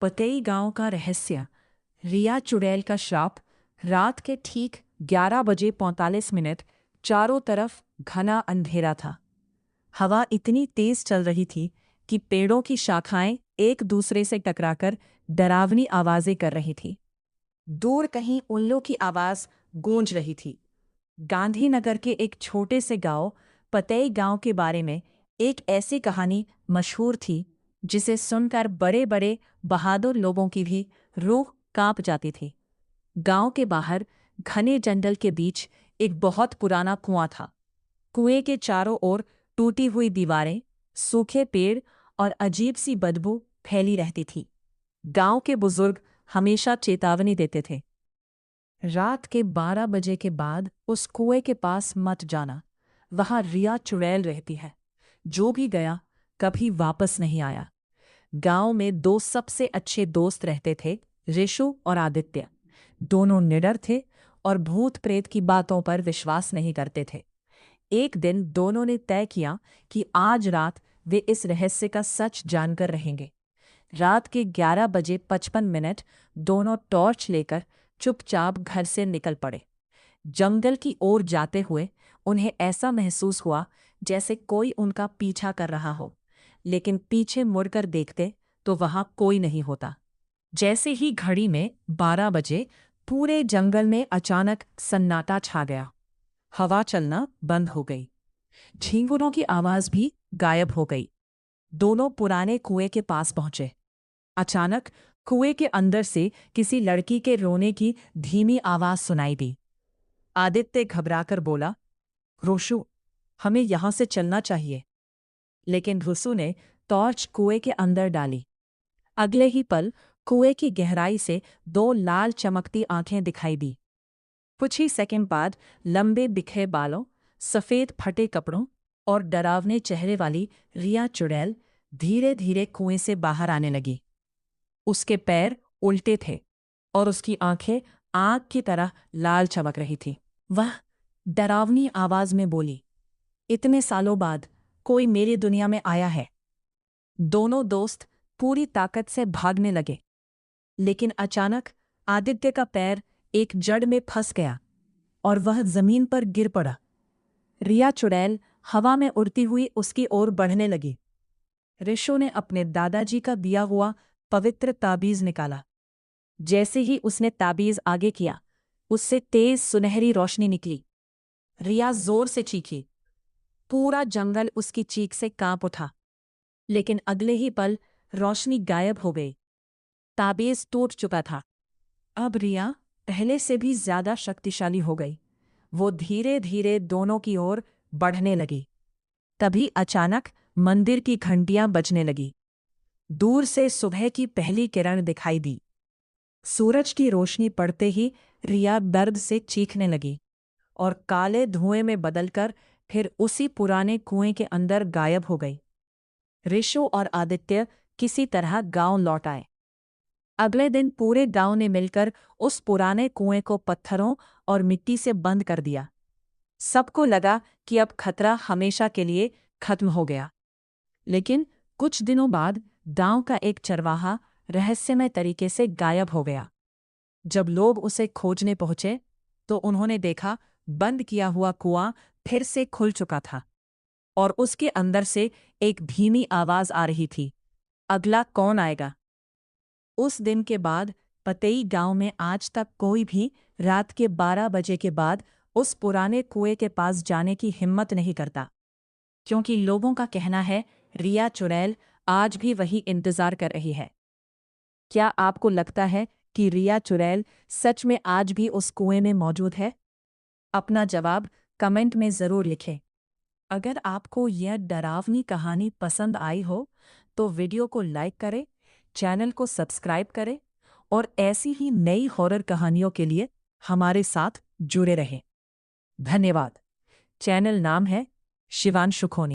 पतेई गांव का रहस्य। रिया चुड़ैल का श्राप। रात के ठीक 11 बजे 45 मिनट। चारों तरफ घना अंधेरा था। हवा इतनी तेज चल रही थी कि पेड़ों की शाखाएं एक दूसरे से टकराकर डरावनी आवाजें कर रही थी। दूर कहीं उल्लू की आवाज गूंज रही थी। गांधीनगर के एक छोटे से गांव पतेई गांव के बारे में एक ऐसी कहानी मशहूर थी जिसे सुनकर बड़े बड़े बहादुर लोगों की भी रूह कांप जाती थी। गांव के बाहर घने जंगल के बीच एक बहुत पुराना कुआं था। कुएं के चारों ओर टूटी हुई दीवारें, सूखे पेड़ और अजीब सी बदबू फैली रहती थी। गांव के बुजुर्ग हमेशा चेतावनी देते थे, रात के 12 बजे के बाद उस कुएं के पास मत जाना, वहां रिया चुड़ैल रहती है। जो भी गया कभी वापस नहीं आया। गांव में दो सबसे अच्छे दोस्त रहते थे, ऋषु और आदित्य। दोनों निडर थे और भूत प्रेत की बातों पर विश्वास नहीं करते थे। एक दिन दोनों ने तय किया कि आज रात वे इस रहस्य का सच जानकर रहेंगे। रात के 11 बजे 55 मिनट दोनों टॉर्च लेकर चुपचाप घर से निकल पड़े। जंगल की ओर जाते हुए उन्हें ऐसा महसूस हुआ जैसे कोई उनका पीछा कर रहा हो, लेकिन पीछे मुड़कर देखते तो वहां कोई नहीं होता। जैसे ही घड़ी में 12 बजे पूरे जंगल में अचानक सन्नाटा छा गया। हवा चलना बंद हो गई। झींगुरों की आवाज भी गायब हो गई। दोनों पुराने कुएं के पास पहुंचे। अचानक कुएं के अंदर से किसी लड़की के रोने की धीमी आवाज सुनाई दी। आदित्य घबराकर बोला, रोशु, हमें यहां से चलना चाहिए। लेकिन रुसु ने टॉर्च कुएं के अंदर डाली। अगले ही पल कुएं की गहराई से दो लाल चमकती आंखें दिखाई दी। कुछ ही सेकंड बाद लंबे बिखरे बालों, सफेद फटे कपड़ों और डरावने चेहरे वाली रिया चुड़ैल धीरे धीरे कुएं से बाहर आने लगी। उसके पैर उल्टे थे और उसकी आंखें आग की तरह लाल चमक रही थी। वह डरावनी आवाज में बोली, इतने सालों बाद कोई मेरी दुनिया में आया है। दोनों दोस्त पूरी ताकत से भागने लगे, लेकिन अचानक आदित्य का पैर एक जड़ में फंस गया और वह जमीन पर गिर पड़ा। रिया चुड़ैल हवा में उड़ती हुई उसकी ओर बढ़ने लगी। ऋषु ने अपने दादाजी का दिया हुआ पवित्र ताबीज निकाला। जैसे ही उसने ताबीज आगे किया, उससे तेज सुनहरी रोशनी निकली। रिया जोर से चीखी। पूरा जंगल उसकी चीख से कांप उठा, लेकिन अगले ही पल रोशनी गायब हो गई। ताबीज टूट चुका था। अब रिया पहले से भी ज्यादा शक्तिशाली हो गई। वो धीरे धीरे दोनों की ओर बढ़ने लगी। तभी अचानक मंदिर की घंटियां बजने लगी। दूर से सुबह की पहली किरण दिखाई दी। सूरज की रोशनी पड़ते ही रिया दर्द से चीखने लगी और काले धुएं में बदलकर फिर उसी पुराने कुएं के अंदर गायब हो गई। ऋषु और आदित्य किसी तरह गांव लौट आए। अगले दिन पूरे गांव ने मिलकर उस पुराने कुएं को पत्थरों और मिट्टी से बंद कर दिया। सबको लगा कि अब खतरा हमेशा के लिए खत्म हो गया। लेकिन कुछ दिनों बाद गांव का एक चरवाहा रहस्यमय तरीके से गायब हो गया। जब लोग उसे खोजने पहुंचे तो उन्होंने देखा बंद किया हुआ कुआं फिर से खुल चुका था और उसके अंदर से एक धीमी आवाज आ रही थी, अगला कौन आएगा? उस दिन के बाद पतेई गांव में आज तक कोई भी रात के 12 बजे के बाद उस पुराने कुएं के पास जाने की हिम्मत नहीं करता, क्योंकि लोगों का कहना है रिया चुड़ैल आज भी वही इंतजार कर रही है। क्या आपको लगता है कि रिया चुड़ैल सच में आज भी उस कुएं में मौजूद है? अपना जवाब कमेंट में ज़रूर लिखें। अगर आपको यह डरावनी कहानी पसंद आई हो तो वीडियो को लाइक करें, चैनल को सब्सक्राइब करें और ऐसी ही नई हॉरर कहानियों के लिए हमारे साथ जुड़े रहें। धन्यवाद। चैनल नाम है शिवांशु खोनी।